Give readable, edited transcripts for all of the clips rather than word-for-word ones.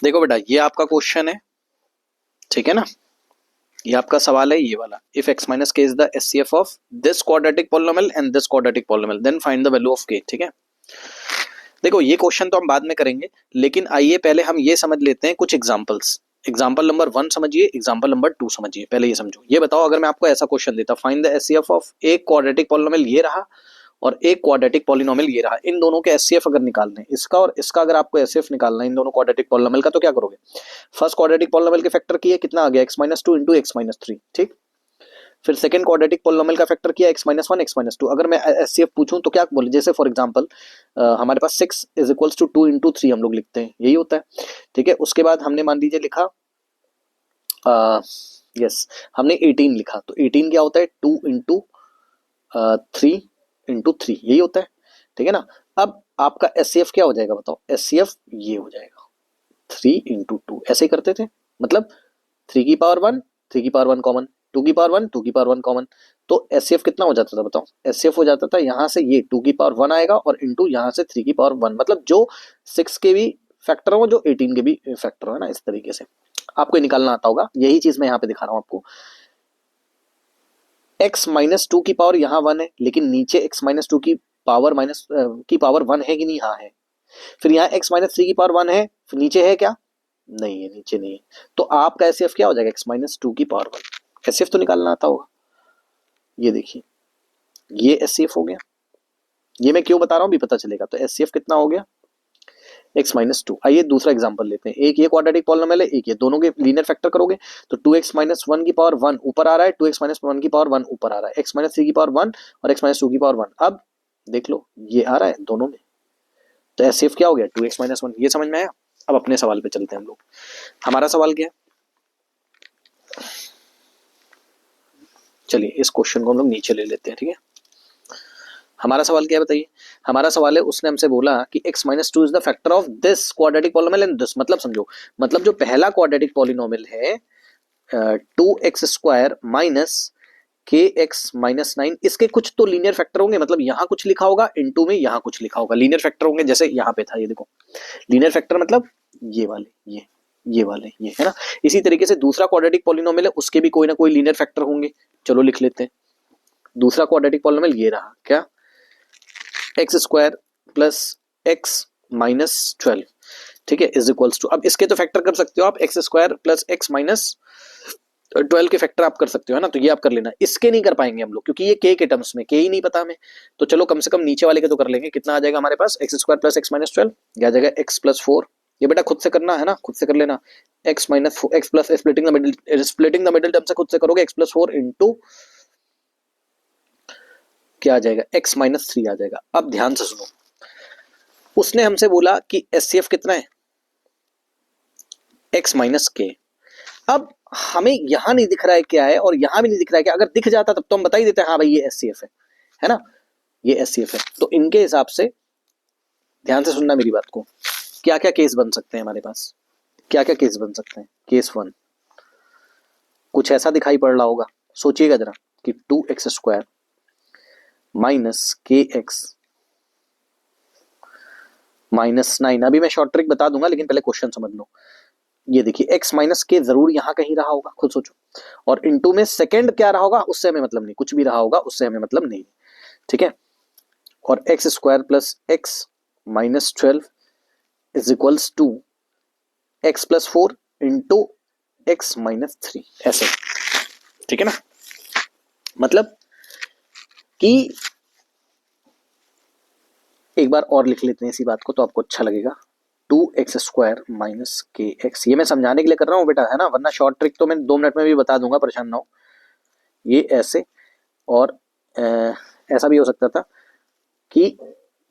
देखो बेटा, ये आपका क्वेश्चन है, ठीक है ना, ये आपका सवाल है ये वाला। इफ x माइनस के is the HCF of this quadratic polynomial and this quadratic polynomial then find the value of k। ठीक है, देखो ये क्वेश्चन तो हम बाद में करेंगे, लेकिन आइए पहले हम ये समझ लेते हैं कुछ एग्जांपल्स। एग्जांपल नंबर 1 समझिए, एग्जांपल नंबर 2 समझिए। पहले ये समझो, ये बताओ अगर मैं आपको ऐसा क्वेश्चन देता, फाइंड द एचसीएफ ऑफ एक क्वाड्रेटिक पॉलिनोमियल ये रहा और एक क्वाड्रेटिक पॉलिनोमियल ये रहा, इन दोनों के एचसीएफ अगर निकालने, इसका और इसका अगर आपको एचसीएफ निकालना है इन दोनों क्वाड्रेटिक पॉलिनोमियल का, तो क्या करोगे? फर्स्ट क्वाड्रेटिक पॉलिनोमियल के फैक्टर किए, कितना आ गया? x-2 into x-3। ठीक, फिर सेकंड क्वाड्रेटिक पॉलिनोमियल का फैक्टर किया x-1 x-2। अगर मैं एचसीएफ पूछूं तो क्या बोले, जैसे फॉर एग्जांपल हमारे पास 6 इज इक्वल्स टू 2 इंटू 3 हम लोग लिखते हैं, यही होता है। ठीक है, उसके बाद हमने मान लीजिए लिखा यस हमने 18 लिखा, तो 18 क्या होता है? 2 इंटू 3 इंटू 3, यही होता है। ठीक है ना, अब आपका एचसीएफ क्या हो जाएगा बताओ? एचसीएफ ये हो जाएगा 3 इंटू 2, ऐसे ही करते थे, मतलब 3 की पावर 1 3 की पावर 1 कॉमन, 2 की पावर 1 2 की पावर 1 कॉमन, तो एचसीएफ कितना हो जाता था बताओ? एचसीएफ हो जाता था यहाँ से ये 2 की पावर 1 आएगा और इंटू यहाँ से 3 की पावर 1, मतलब जो 6 के भी फैक्टर हो जो 18 के भी फैक्टर हो, है ना। इस तरीके से आपको निकालना आता होगा, यही चीज मैं यहाँ पे दिखा रहा हूँ आपको। x-2 की पावर यहाँ 1 है, लेकिन नीचे x-2 की पावर की पावर 1 है कि नहीं? हाँ है। फिर यहाँ x-3 की पावर 1 है, फिर नीचे है क्या? नहीं है, नीचे नहीं है। तो आपका एचसीएफ क्या हो जाएगा? x-2 की पावर 1। एचसीएफ तो निकालना आता होगा। ये देखिए, ये एचसीएफ हो गया। ये मैं क्यों बता रहा हूँ भी पता चलेगा। तो एचसीएफ कितना हो गया? x-2। आइए दूसरा एग्जांपल लेते हैं। एक ये क्वाड्रेटिक पॉलिनोमियल है, एक ये, दोनों के लीनियर फैक्टर करोगे तो 2x-1 की पावर 1 ऊपर आ रहा है, 2x-1 की पावर 1 ऊपर आ रहा है, x-3 की पावर 1 और x-2 की पावर 1। अब देख लो ये आ रहा है दोनों में, तो एचसीएफ क्या हो गया? 2x-1। ये समझ में आया? अब अपने सवाल पे चलते हैं हम लोग। हमारा सवाल क्या है? चलिए इस क्वेश्चन को हम लोग नीचे ले लेते हैं। ठीक है, हमारा सवाल क्या है बताइए? हमारा सवाल है, उसने हमसे बोला कि x-2 is the factor of this quadratic polynomial and this. मतलब समझो, मतलब जो पहला क्वाड्रेटिक पॉलिनोमियल है 2x² माइनस kx-9, इसके कुछ तो लीनियर फैक्टर होंगे, मतलब यहाँ कुछ लिखा होगा, इनटू में यहाँ कुछ लिखा होगा, लीनियर फैक्टर होंगे। जैसे यहाँ पे था, ये देखो लीनियर फैक्टर मतलब ये वाले, ये वाले, ये है ना। इसी तरीके से दूसरा क्वाड्रेटिक पॉलिनोमियल है, उसके भी कोई ना कोई लीनियर फैक्टर होंगे। चलो लिख लेते हैं। दूसरा क्वाड्रेटिक पॉलिनोमियल ये रहा, क्या? x² प्लस x-12, ठीक है, इज इक्वल्स टू, अब इसके तो फैक्टर कर सकते हो आप, x² प्लस x-12 के फैक्टर आप कर सकते हो, है ना। तो ये आप कर लेना। इसके नहीं कर पाएंगे हम लोग, क्योंकि ये k के टर्म्स में, k ही नहीं पता हमें। तो चलो कम से कम नीचे वाले के तो कर लेंगे। कितना आ जाएगा हमारे पास? x² प्लस x-12, क्या आ जाएगा? x+4। ये बेटा खुद से करना है ना, खुद से कर लेना। x-4 x plus splitting the middle term से खुद से करोगे, x+4 इंटू क्या आ जाएगा? x-3 आ जाएगा। अब ध्यान से सुनो, उसने हमसे बोला कि एचसीएफ कितना है? x-k। अब हमें यहां नहीं दिख रहा है क्या है, और यहां भी नहीं दिख रहा है क्या। अगर दिख जाता तब तो हम बता ही देते हैं, हाँ भाई ये एचसीएफ है ना, ये एचसीएफ है। तो इनके हिसाब से ध्यान से सुनना मेरी बात को, क्या क्या केस बन सकते हैं हमारे पास, क्या क्या केस बन सकते हैं। केस 1 कुछ ऐसा दिखाई पड़ रहा होगा, सोचिएगा जरा, कि 2x² माइनस kx-9। अभी मैं शॉर्ट ट्रिक बता दूंगा, लेकिन पहले क्वेश्चन समझ लो। ये देखिए x-k जरूर यहां कहीं रहा होगा, खुद सोचो। और इनटू में सेकंड क्या रहा होगा, उससे हमें मतलब नहीं, कुछ भी रहा होगा उससे हमें मतलब नहीं। ठीक है, और x² plus x-12 is equals to x+4 into x-3, ऐसे। ठीक है ना, मतलब कि एक बार और लिख लेते हैं इसी बात को, तो आपको अच्छा लगेगा। 2x² माइनस kx, ये मैं समझाने के लिए कर रहा हूँ बेटा, है ना, वरना शॉर्ट ट्रिक तो मैं 2 मिनट में भी बता दूंगा, परेशान ना हो। ये ऐसे, और ऐसा भी हो सकता था कि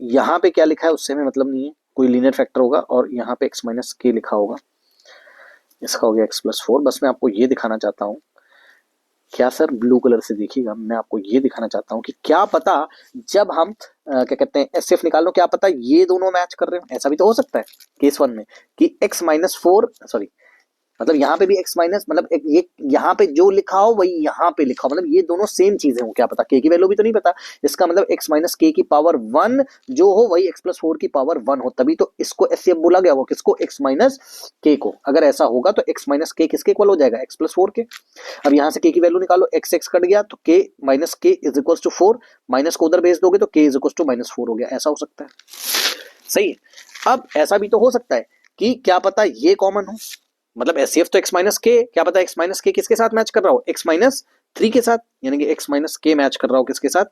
यहाँ पे क्या लिखा है उससे हमें मतलब नहीं है, कोई लीनियर फैक्टर होगा, और यहाँ पे x-k लिखा होगा, इसका हो गया x+4। बस मैं आपको ये दिखाना चाहता हूँ, क्या सर ब्लू कलर से देखिएगा, मैं आपको ये दिखाना चाहता हूँ कि क्या पता जब हम क्या कहते हैं एचसीएफ निकाल लो, क्या पता ये दोनों मैच कर रहे हो। ऐसा भी तो हो सकता है केस 1 में कि x-4 सॉरी मतलब यहाँ पे भी x माइनस, मतलब ये यहाँ पे जो लिखा हो वही यहाँ पे लिखा हो, मतलब ये दोनों सेम चीजें हो, क्या पता k की वैल्यू भी तो नहीं पता, इसका मतलब x माइनस k की पावर 1 जो हो वही x प्लस 4 की पावर 1 हो, तभी तो इसको एचसीएफ बोला गया, वो किसको, x माइनस k को। अगर ऐसा होगा तो x माइनस k किसके इक्वल हो जाएगा, x प्लस 4 के। अब यहाँ से k की वैल्यू निकालो, x कट गया तो k minus k is equal to 4, minus को उधर भेज दोगे तो k is equal to minus 4 हो गया, ऐसा हो सकता है, सही है। अब ऐसा भी तो हो सकता है कि क्या पता ये कॉमन हो, मतलब एचसीएफ तो x माइनस के, क्या पता x माइनस के किसके साथ मैच कर रहा हो, x माइनस 3 के साथ, यानी कि x माइनस के मैच कर रहा हो किसके साथ,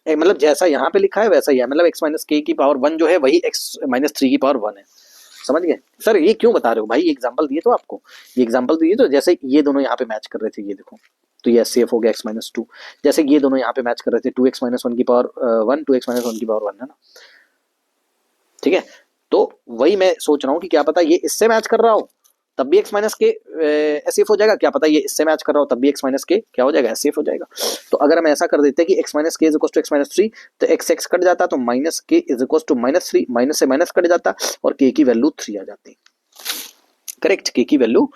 मतलब जैसा यहाँ पे लिखा है वैसा ही है, मतलब x माइनस के की पावर 1 जो है वही x माइनस 3 की पावर 1 है। समझ गए सर, ये क्यों बता रहे हो भाई, एग्जांपल दिए तो आपको, ये एग्जांपल दिए तो, जैसे ये दोनों यहाँ पे मैच कर रहे थे, ये देखो, तो ये एचसीएफ हो गया x माइनस 2, जैसे ये दोनों यहाँ पे मैच कर रहे थे 2x माइनस 1 की पावर 1, 2x माइनस 1 की पावर 1 है ना, ठीक है। तो वही मैं सोच रहा हूँ कि क्या पता ये इससे मैच कर रहा हो तब भी x माइनस के एचसीएफ हो जाएगा, क्या पता ये इससे मैच कर रहा हो तब भी x माइनस के क्या हो जाएगा, एचसीएफ हो जाएगा। तो अगर हम ऐसा कर देते हैं कि x माइनस के is equal to x minus 3, तो x कट जाता तो माइनस के is equal to minus 3, minus से माइनस कट जाता और k की वैल्यू 3 आ जाती, करेक्ट, k की वैल्यू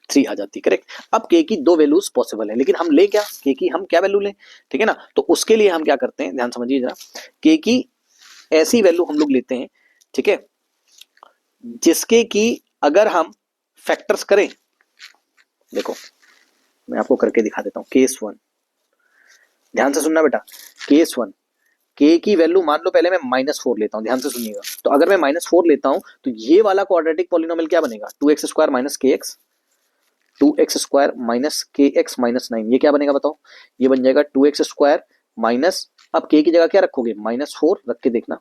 3 आ जाती, करेक्ट। अब k की दो वैल्यूज पॉसिबल है, लेकिन हम ले क्या, k की हम क्या वैल्यू लें, ठीक है ना। तो उसके लिए हम क्या करते हैं, ध्यान समझिए जरा, k की ऐसी वैल्यू हम लोग लेते हैं, ठीक है, जिसके की अगर हम फैक्टर्स करें, देखो मैं आपको करके दिखा देता हूं, केस 1, ध्यान से सुनना बेटा, केस 1, k की वैल्यू मान लो पहले मैं -4 लेता हूं, ध्यान से सुनिएगा। तो अगर मैं -4 लेता हूं तो ये वाला क्वाड्रेटिक पॉलिनोमियल क्या बनेगा, 2x स्क्वायर माइनस के एक्स, 2x स्क्वायर माइनस के एक्स माइनस 9, ये क्या बनेगा बताओ, ये बन जाएगा 2x स्क्वायर माइनस, अब k की जगह क्या रखोगे, -4 रख के देखना,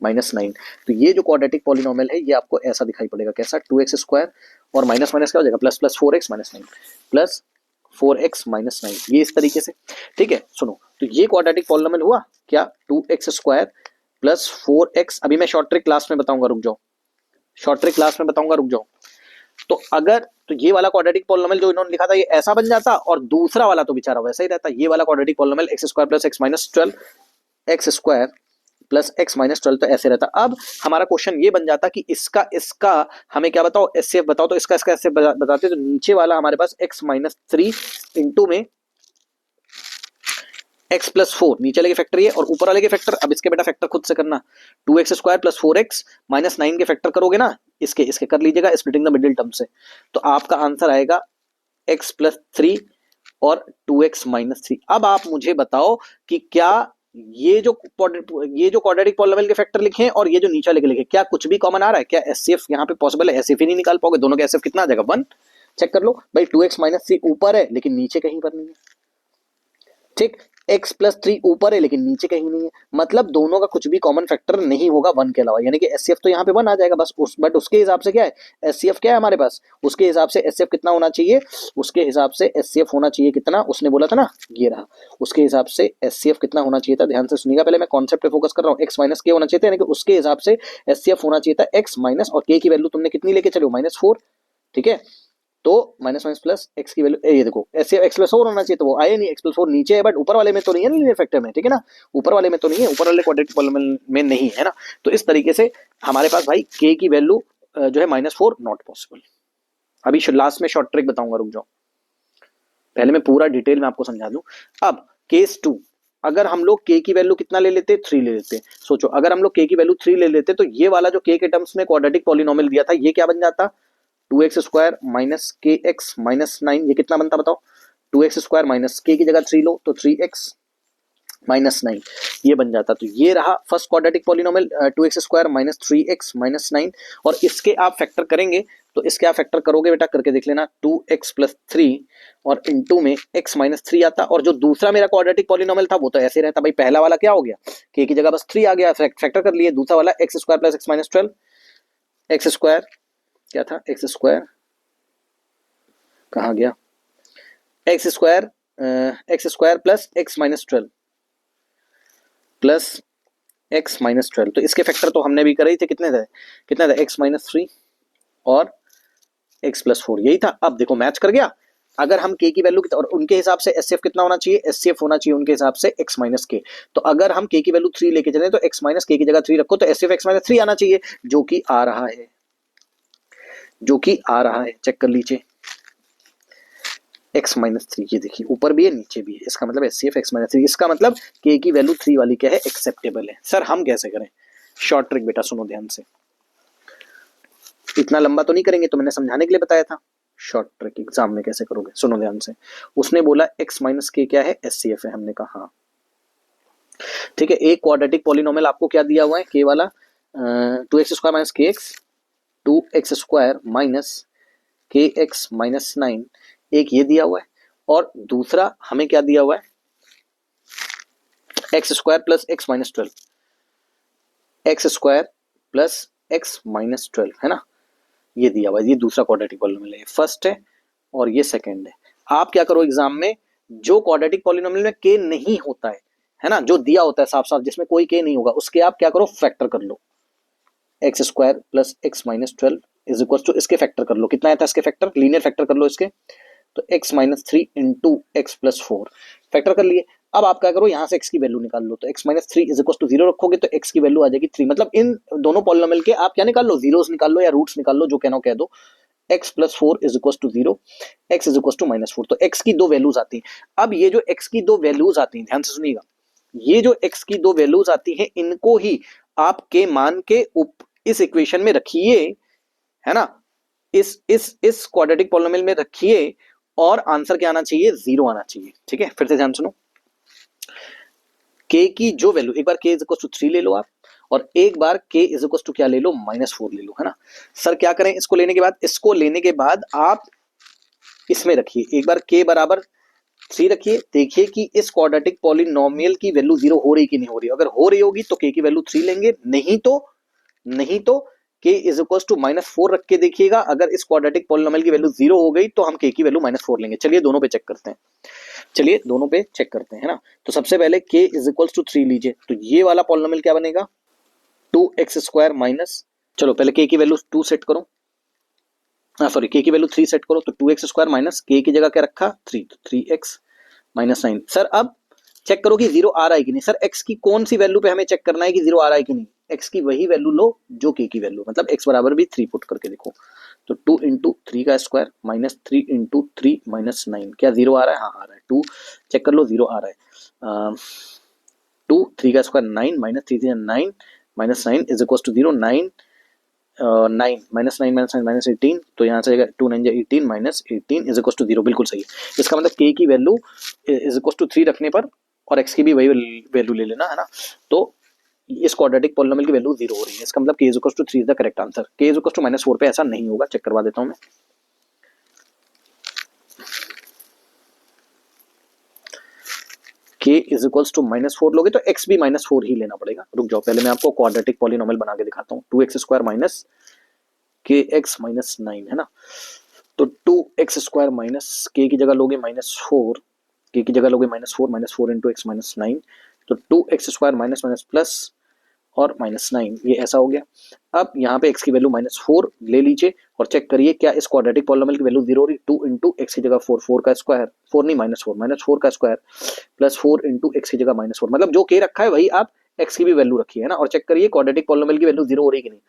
-9। तो ये जो क्वाड्रेटिक पॉलिनोमियल है ये आपको ऐसा दिखाई पड़ेगा, कैसा, 2x स्क्वायर और माइनस माइनस क्या हो जाएगा, plus plus 4x minus 9, plus 4x minus 9, ये इस तरीके से, ठीक है। सुनो, तो ये क्वाड्रेटिक पॉलिनोमियल हुआ क्या, 2x स्क्वायर प्लस 4x, अभी मैं शॉर्ट ट्रिक क्लास में बताऊंगा, रुक जाओ, शॉर्ट ट्रिक क्लास में बताऊंगा, रुक जाओ। तो अगर तो ये वाला क्वाड्रेटिक पॉलिनोमियल जो इन्होंने लिखा था ये ऐसा बन जाता, और दूसरा वाला तो बेचारा वैसा ही रहता, ये वाला quadratic polynomial x square plus x minus 12, x square plus x minus 12, तो ऐसे रहता। अब हमारा क्वेश्चन ये बन जाता कि इसका हमें क्या बताओ, एचसीएफ बताओ, तो इसका एचसीएफ बताते, तो नीचे वाला हमारे पास x माइनस 3 इंटू में x प्लस 4, नीचे वाले के फैक्टर ये और ऊपर वाले के फैक्टर, अब इसके बेटा फैक्टर खुद से करना, 2x square plus 4x minus 9 के फैक्टर करोगे ना, इसके इसके कर लीजिएगा स्प्लिटिंग द मिडिल टर्म से, तो आपका आंसर आएगा x प्लस 3 और 2x माइनस 3। अब आप मुझे बताओ कि क्या ये जो क्वाड्रेटिक पॉलिनोमियल के फैक्टर लिखे हैं और ये जो नीचे वाले के लिखे, क्या कुछ भी कॉमन आ रहा है, क्या एचसीएफ यहाँ पे पॉसिबल है, एचसीएफ ही नहीं निकाल पाओगे, दोनों का एचसीएफ कितना आ जाएगा, 1, चेक कर लो भाई, 2x माइनस 3 ऊपर है लेकिन नीचे कहीं पर नहीं है, ठीक, x प्लस 3 ऊपर है लेकिन नीचे कहीं नहीं है, मतलब दोनों का कुछ भी कॉमन फैक्टर नहीं होगा 1 के अलावा, यानी कि एचसीएफ तो यहाँ पे 1 आ जाएगा बस, बट उसके हिसाब से क्या है, एचसीएफ क्या है हमारे पास, उसके हिसाब से एचसीएफ कितना होना चाहिए, उसके हिसाब से एचसीएफ होना चाहिए कितना, उसने बोला था ना, ये रहा, उसके हिसाब से एचसीएफ कितना होना चाहिए था, ध्यान से सुनिएगा, पहले मैं कॉन्सेप्ट पे फोकस कर रहा हूँ, x माइनस के होना चाहिए था, यानी कि उसके हिसाब से एचसीएफ होना चाहिए था x माइनस, और k की वैल्यू तुमने कितनी लेके चलो, -4, ठीक है। तो माइनस माइनस प्लस एक्स की वैल्यू, ये देखो ऐसे एक्स प्लस 4 होना चाहिए, तो वो आए नहीं, एक्स प्लस 4 नीचे है, बट ऊपर वाले में तो नहीं है, लीनियर फैक्टर में, ठीक है ना, ऊपर वाले में तो नहीं है, ऊपर वाले क्वाड्रेटिक पॉलिनोमियल में नहीं है ना। तो इस तरीके से हमारे पास भाई k की वैल्यू जो है -4 नॉट पॉसिबल। अभी लास्ट में शॉर्ट ट्रिक बताऊंगा, रुक जाओ, पहले मैं पूरा डिटेल में आपको समझा दूं। अब केस 2, अगर हम लोग k की वैल्यू कितना ले लेते, 3 ले लेते, सोचो अगर हम लोग k की वैल्यू 3 ले लेते, तो ये वाला जो k के टर्म्स में क्वाड्रेटिक पॉलिनोमियल दिया था ये क्या बन जाता, 2x स्क्वायर माइनस के एक्स माइनस 9, ये कितना बनता बताओ, 2x स्क्वायर माइनस के की जगह 3 लो तो 3x माइनस 9, ये बन जाता। तो ये रहा first quadratic polynomial, 2x square minus 3x minus 9, और इसके आप फैक्टर करेंगे, तो इसके आप फैक्टर करोगे बेटा, करके देख लेना, 2x प्लस 3 और इंटू में x माइनस 3 आता, और जो दूसरा मेरा क्वाड्रेटिक पॉलिनोमियल था वो तो ऐसे रहता भाई, पहला वाला क्या हो गया, k की जगह बस 3 आ गया, फैक्टर कर लिए, दूसरा वाला x square plus x minus 12, x square क्या था, एक्स स्क्वायर कहाँ गया, x square plus x minus 12 plus x minus 12, तो इसके फैक्टर तो हमने भी करे थे, कितने थे एक्स माइनस 3 और एक्स प्लस 4, यही था। अब देखो मैच कर गया, अगर हम k की वैल्यू और उनके हिसाब से एचसीएफ कितना होना चाहिए, एचसीएफ होना चाहिए उनके हिसाब से x माइनस के, तो अगर हम k की वैल्यू 3 लेके चले तो x माइनस के की जगह 3 रखो, तो एचसीएफ x माइनस 3 आना चाहिए, जो कि आ रहा है, जो कि आ रहा है, चेक कर लीजिए, x माइनस थ्री। ये देखिए ऊपर भी है नीचे भी है, इसका मतलब HCF x माइनस थ्री। इसका मतलब k की वैल्यू 3 वाली क्या है, एक्सेप्टेबल है। सर हम कैसे करें? शॉर्ट ट्रिक बेटा सुनो ध्यान से, इतना लंबा तो नहीं करेंगे, तो मैंने समझाने के लिए बताया था। शॉर्ट ट्रिक एग्जाम में कैसे करोगे, सुनो ध्यान से। उसने बोला x माइनस के क्या है, HCF है। हमने कहा हाँ ठीक है। एक क्वाड्रेटिक पॉलिनोमियल आपको क्या दिया हुआ है, k वाला, 2x² माइनस के एक्स, 2x² माइनस के एक्स माइनस 9, एक ये दिया हुआ है। और दूसरा हमें क्या दिया हुआ है, x² plus x minus 12, x² plus x minus 12 है ना, ये दिया हुआ है। ये दूसरा क्वाड्रेटिक पॉलिनोमियल है, फर्स्ट है और ये सेकंड है। आप क्या करो एग्जाम में, जो क्वाड्रेटिक पॉलिनोमियल में k नहीं होता है ना, जो दिया होता है साफ साफ जिसमें कोई k नहीं होगा, उसके आप क्या करो, फैक्टर कर लो। x² plus x minus 12 is equal to, इसके फैक्टर कर लो, कितना आता है इसके फैक्टर, लीनियर फैक्टर कर लो इसके, तो x minus 3 into x plus 4 factor कर लिए। अब आप क्या करो, यहाँ से x की वैल्यू निकाल लो, तो x minus 3 is equal to 0 रखोगे तो x की वैल्यू आ जाएगी 3। मतलब इन दोनों पॉलिनोमियल के आप क्या निकाल लो, जीरोस निकाल लो या रूट्स निकाल लो, जो कहना हो कह दो। x plus 4 is equal to 0, x is equal to minus 4। तो x की दो वैल्यूज आती हैं। अब ये जो x की दो वैल्यूज आती हैं, ध्यान से सुनिएगा, ये जो x की दो वैल्यूज आती हैं, इनको ही आप के मान के इस इक्वेशन में रखिए, है ना, इस क्वाड्रेटिक पॉलिनोमियल में रखिए, और आंसर क्या आना चाहिए, 0 आना चाहिए। ठीक है, फिर से ध्यान सुनो, k की जो वैल्यू, एक बार k इज इक्वल टू 3 ले लो आप, और एक बार k इज इक्वल टू क्या ले लो, -4 ले लो, है ना। सर क्या करें, इसको लेने के बाद, इसको लेने के बाद आप इसमें रखिए, एक बार k बराबर 3 रखिए, देखिए कि इस क्वाड्रेटिक पॉलिनोमियल की वैल्यू 0 हो रही कि नहीं हो रही। अगर हो रही होगी तो k की वैल्यू 3 लेंगे, नहीं तो k इज इक्वल टू -4 रख के देखिएगा। अगर इस क्वाड्रेटिक पॉलिनोमियल की वैल्यू 0 हो गई तो हम k की वैल्यू -4 लेंगे। चलिए दोनों पे चेक करते हैं, चलिए दोनों पे चेक करते हैं, है ना। तो सबसे पहले k इज इक्वल टू 3 लीजिए, तो ये वाला पॉलिनोमियल क्या बनेगा, 2x² माइनस, चलो पहले k की वैल्यू 2 सेट करो, सॉरी k की वैल्यू 3 सेट करो, तो 2x² माइनस k की जगह क्या रखा 3, तो 3x माइनस 9। सर अब चेक करो कि 0 आ रहा है कि नहीं। सर x की कौन सी वैल्यू पे हमें चेक करना है कि 0 आ रहा है कि नहीं, x की वही वैल्यू लो जो k की वैल्यू, मतलब x बराबर भी 3 पुट करके देखो, तो 2 इंटू 3 का स्क्वायर माइनस 3 इंटू 3 माइनस 9, क्या 0 आ रहा है, हाँ आ रहा है। 2 चेक कर लो, 0 आ रहा है। 2 3 का square 9 minus 3 9 minus 9 is equal to 0, 9 9 minus 9 minus 9 minus 18, तो यहाँ से 2 9 18 माइनस 18 इज इक्वल टू 0, बिल्कुल सही है। इसका मतलब k की वैल्यू इज इक्वल टू 3 रखने पर, और x की भी वही वैल्यू ले लेना, है ना, तो इस क्वाड्रेटिक पॉलिनोमियल की वैल्यू 0 हो रही है। इसका मतलब k is equal to 3 is the correct answer. k is equal to -4 पे ऐसा नहीं होगा, चेक करवा देता हूं मैं। k इज इक्वल टू -4 लोगे तो x भी -4 ही लेना पड़ेगा। रुक जाओ, पहले मैं आपको क्वाड्रेटिक पॉलिनोमियल बना के दिखाता हूँ। 2x² माइनस kx माइनस 9, है ना, तो 2x² माइनस k की जगह लोगे -4, k की जगह लोगे -4 इंटू एक्स माइनस 9, तो 2x² माइनस माइनस प्लस और -9, ये ऐसा हो गया। अब यहाँ पे x की वैल्यू -4 ले लीजिए और चेक करिए क्या इस क्वाड्रेटिक पॉलिनोमियल की वैल्यू 0 हो रही। 2 इंटू एक्स की जगह 4, 4 का स्क्वायर, 4 नहीं -4 का स्क्वायर प्लस 4 इंटू एक्स की जगह -4, मतलब जो k रखा है वही आप x की भी वैल्यू रखिए, है ना, और चेक करिए क्वाड्रेटिक पॉलिनोमियल की वैल्यू 0 हो रही कि नहीं।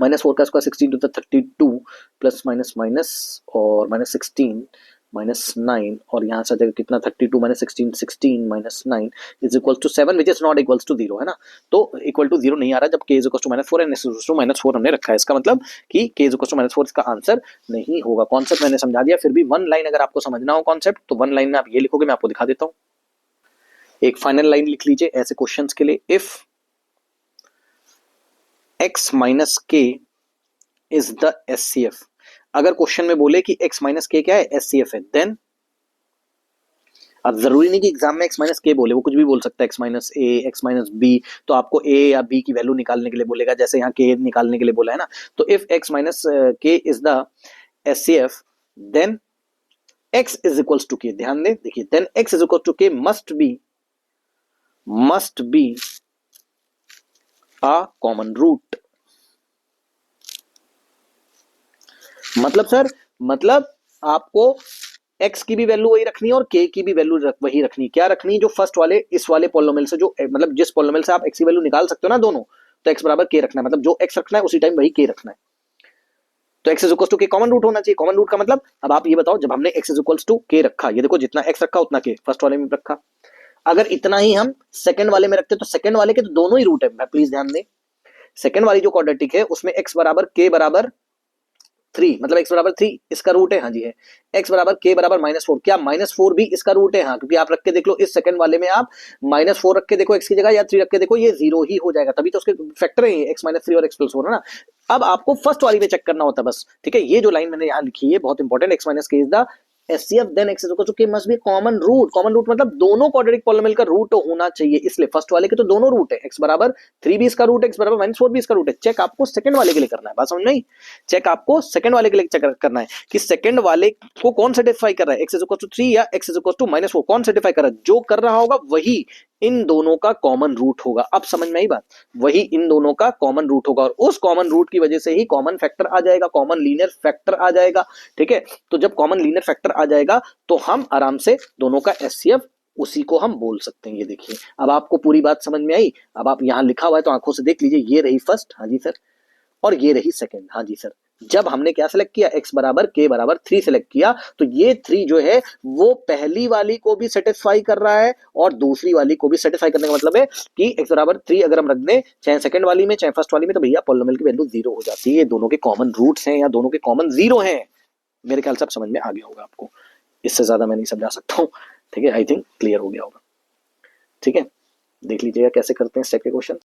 -4 का square 16 to the 32 plus minus minus और -16 -9, और यहाँ से जाएगा कितना 32 minus 16 16 minus 9 is equal to 7 which is not equal to 0, है ना। तो इक्वल टू 0 नहीं आ रहा जब k is equal to -4 and -4 हमने रखा है। इसका मतलब कि k इज इक्वल टू -4 इसका आंसर नहीं होगा। कॉन्सेप्ट मैंने समझा दिया, फिर भी वन लाइन अगर आपको समझना हो कॉन्सेप्ट तो वन लाइन में आप ये लिखोगे, मैं आपको दिखा देता हूँ। एक फाइनल लाइन लिख लीजिए ऐसे क्वेश्चंस के लिए, if x minus k is the SCF। अगर क्वेश्चन में बोले कि x माइनस के क्या है, SCF है, देन, अब जरूरी नहीं कि एग्जाम में x माइनस के बोले, वो कुछ भी बोल सकता है, x माइनस ए, x माइनस बी, तो आपको a या b की वैल्यू निकालने के लिए बोलेगा, जैसे यहाँ k निकालने के लिए बोला है ना। तो इफ x माइनस के is the SCF, then x is equal to K, ध्यान दें, देखिए, then x is equal to K must be a common root. मतलब सर, मतलब आपको x की भी वैल्यू वही रखनी है और k की भी वैल्यू वही रखनी है। क्या रखनी है, जो फर्स्ट वाले इस वाले पॉलिनोमियल से, जो मतलब जिस पॉलिनोमियल से आप x की वैल्यू निकाल सकते हो ना दोनों, तो x बराबर k रखना है, मतलब जो x रखना है उसी टाइम वही k रखना है। तो x इज इक्वल टू के कॉमन रूट होना चाहिए। कॉमन रूट का मतलब, अब आप ये बताओ, जब हमने x इज इक्वल टू के रखा, ये देखो जितना x रखा उतना k फर्स्ट वाले में रखा, अगर इतना ही हम सेकंड वाले में रखते तो सेकंड वाले के तो दोनों ही रूट है, प्लीज ध्यान दें। सेकंड वाली जो क्वाड्रेटिक है उसमें x बराबर k बराबर 3, मतलब x बराबर 3 इसका रूट है, हाँ जी है। x बराबर k बराबर -4, क्या -4 भी इसका रूट है? हाँ, क्योंकि आप रख के देख लो, इस सेकंड वाले में आप -4 रख के देखो x की जगह, या 3 रख के देखो, ये 0 ही हो जाएगा, तभी तो उसके फैक्टर है x -3 और x + 4 है ना। अब आपको फर्स्ट वाली में चेक करना होता है बस, ठीक है। ये जो लाइन मैंने यहाँ लिखी है बहुत important, x - k is the HCF, then x equal to k must be common root. Common root मतलब दोनों क्वाड्रेटिक पॉलिनोमियल का रूट होना चाहिए, इसलिए फर्स्ट वाले के तो दोनों रूट है, x बराबर 3 भी इसका रूट है, x बराबर -4 भी इसका रूट है। चेक आपको सेकंड वाले के लिए करना है, बात समझ में आई? चेक आपको सेकंड वाले के लिए चेक करना है कि सेकंड वाले को कौन सेटिस्फाई कर रहा है, x इज इक्वल टू 3 या x इज इक्वल टू -4, कौन सेटिस्फाई कर रहा है? जो कर रहा होगा वही इन दोनों का कॉमन रूट होगा। अब समझ में आई बात? वही इन दोनों का कॉमन रूट होगा, और उस कॉमन रूट की वजह से ही कॉमन फैक्टर आ जाएगा, कॉमन लीनियर फैक्टर आ जाएगा, ठीक है। तो जब कॉमन लीनियर फैक्टर आ जाएगा तो हम आराम से दोनों का एचसीएफ उसी को हम बोल सकते हैं। ये देखिए, अब आपको पूरी बात समझ में आई। अब आप यहां लिखा हुआ है तो आंखों से देख लीजिए, ये रही फर्स्ट, हाँ जी सर, और ये रही सेकंड, हाँ जी सर। जब हमने क्या सेलेक्ट किया, x बराबर k बराबर 3 सेलेक्ट किया, तो ये 3 जो है वो पहली वाली को भी सेटिस्फाई कर रहा है और दूसरी वाली को भी सेटिस्फाई करने का मतलब है कि x बराबर 3 अगर हम रख दें चाहे सेकंड वाली में चाहे फर्स्ट वाली में, तो भैया पॉलिनोमियल की वैल्यू 0 हो जाती है। दोनों के कॉमन रूट्स हैं या दोनों के कॉमन 0 हैं। मेरे ख्याल से अब समझ में आ गया होगा आपको, इससे ज्यादा मैं नहीं समझा सकता हूँ, ठीक है। आई थिंक क्लियर हो गया होगा, ठीक है। देख लीजिएगा कैसे करते हैं स्टेप के क्वेश्चन।